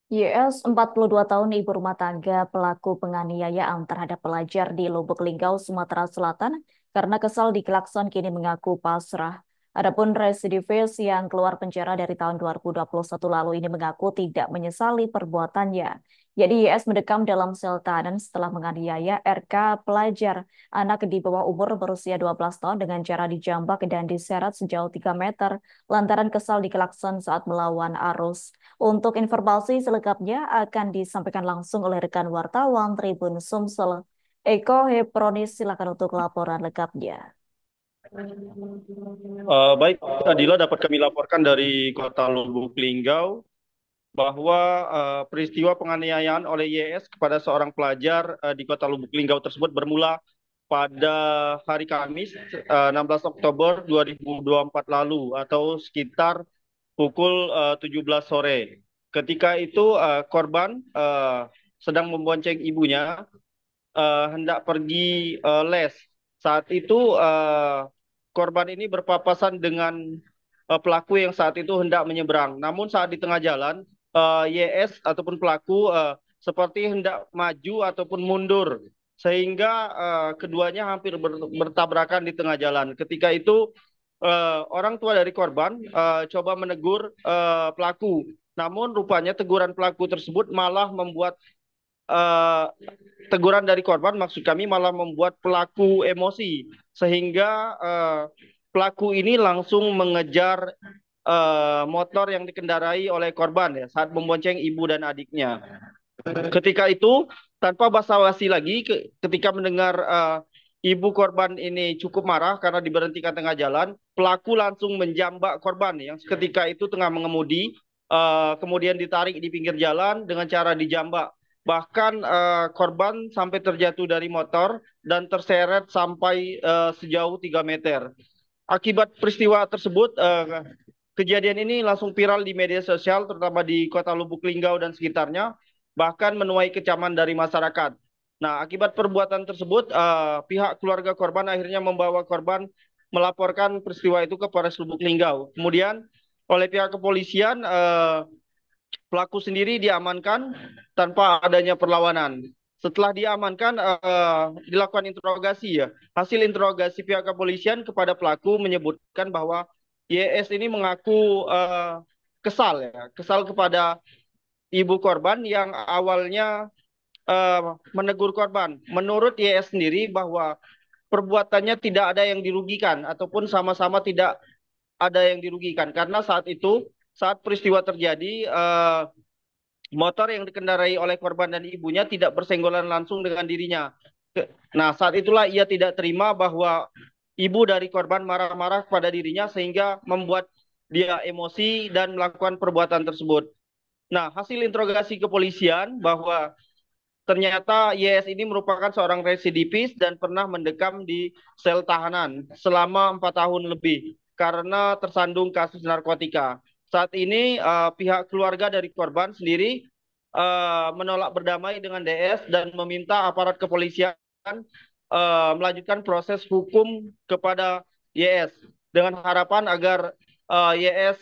YS 42 tahun ibu rumah tangga pelaku penganiayaan terhadap pelajar di Lubuk Linggau, Sumatera Selatan karena kesal diklakson kini mengaku pasrah. Adapun residivis yang keluar penjara dari tahun 2021 lalu ini mengaku tidak menyesali perbuatannya. Jadi YS mendekam dalam sel tahanan setelah menganiaya RK pelajar anak di bawah umur berusia 12 tahun dengan cara dijambak dan diseret sejauh 3 meter lantaran kesal diklakson saat melawan arus. Untuk informasi selengkapnya akan disampaikan langsung oleh rekan wartawan Tribun Sumsel. Eko Hepronis, silakan untuk laporan lengkapnya. Baik, Adila dapat kami laporkan dari Kota Lubuk Linggau bahwa peristiwa penganiayaan oleh YS kepada seorang pelajar di Kota Lubuk Linggau tersebut bermula pada hari Kamis 16 Oktober 2024 lalu atau sekitar pukul 17 sore. Ketika itu korban sedang membonceng ibunya hendak pergi les. Saat itu korban ini berpapasan dengan pelaku yang saat itu hendak menyeberang. Namun saat di tengah jalan, YS ataupun pelaku seperti hendak maju ataupun mundur, sehingga keduanya hampir bertabrakan di tengah jalan. Ketika itu orang tua dari korban coba menegur pelaku. Namun rupanya teguran pelaku tersebut malah membuat eh, teguran dari korban, maksud kami malah membuat pelaku emosi sehingga pelaku ini langsung mengejar motor yang dikendarai oleh korban ya saat membonceng ibu dan adiknya. Ketika itu tanpa basa-basi lagi ketika mendengar ibu korban ini cukup marah karena diberhentikan tengah jalan, pelaku langsung menjambak korban yang ketika itu tengah mengemudi, kemudian ditarik di pinggir jalan dengan cara dijambak. Bahkan korban sampai terjatuh dari motor dan terseret sampai sejauh 3 meter. Akibat peristiwa tersebut, kejadian ini langsung viral di media sosial, terutama di Kota Lubuk Linggau dan sekitarnya, bahkan menuai kecaman dari masyarakat. Nah, akibat perbuatan tersebut, pihak keluarga korban akhirnya membawa korban melaporkan peristiwa itu ke Polres Lubuk Linggau. Kemudian, oleh pihak kepolisian, pelaku sendiri diamankan tanpa adanya perlawanan. Setelah diamankan, dilakukan interogasi ya. Hasil interogasi pihak kepolisian kepada pelaku menyebutkan bahwa YS ini mengaku kesal ya, kesal kepada ibu korban yang awalnya menegur korban. Menurut YS sendiri bahwa perbuatannya tidak ada yang dirugikan ataupun sama-sama tidak ada yang dirugikan karena saat itu saat peristiwa terjadi motor yang dikendarai oleh korban dan ibunya tidak bersenggolan langsung dengan dirinya. Nah, saat itulah ia tidak terima bahwa ibu dari korban marah-marah kepada dirinya sehingga membuat dia emosi dan melakukan perbuatan tersebut. Nah, hasil interogasi kepolisian bahwa ternyata YS ini merupakan seorang residivis dan pernah mendekam di sel tahanan selama 4 tahun lebih karena tersandung kasus narkotika. Saat ini pihak keluarga dari korban sendiri menolak berdamai dengan DS dan meminta aparat kepolisian melanjutkan proses hukum kepada YS dengan harapan agar YS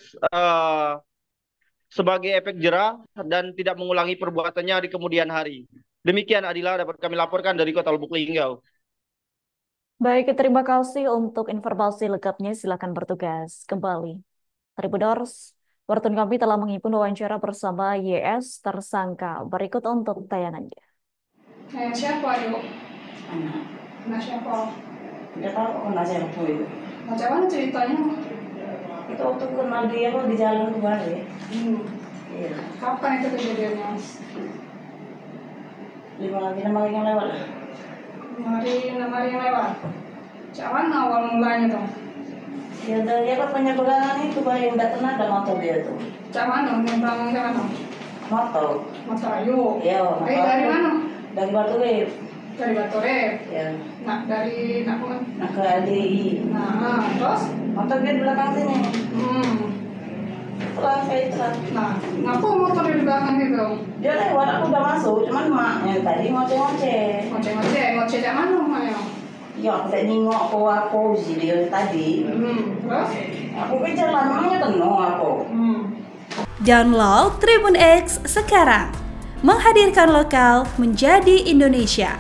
sebagai efek jera dan tidak mengulangi perbuatannya di kemudian hari. Demikian Adila dapat kami laporkan dari Kota Lubuk Linggau. Baik, terima kasih untuk informasi lengkapnya. Silakan bertugas kembali. Tribuners, Wartun kami telah menghimpun wawancara bersama YS tersangka. Berikut untuk tayangannya. Siapa yuk? Anak, Anak siapa? nggak tahu kok nggak siapa itu. Macam mana ceritanya? Itu waktu kenal dia kok di jalan kemarin ya. Hmm. Iya. Kapan itu kejadiannya? 5 lagi yang lewat. Enam hari yang lewat. Macam mana awal mulanya tuh? Ya udah dia kan punya pegangan itu bayi udah kena ada motor dia tuh. Macam mana? Nyebrang ke mana? Motor. Motor ayu. Iya. Motor. Dari mana? Dari Batu Wib. Dari Batorep. Ya. Nah, dari nak mana? Nah ke LDI. Nah, terus? Motor dia di belakang sini. Pulang kayak itu. Nah, ngapa motor di belakang itu? Dia lewat aku udah masuk, cuman maknya tadi ngoceh-ngoceh. Ngoceh cak mana rumahnya? Iya aku tak nengok aku sih dia tadi. Terus? Aku kejar lah namanya kenal aku. Download Tribun X sekarang. Menghadirkan lokal menjadi Indonesia.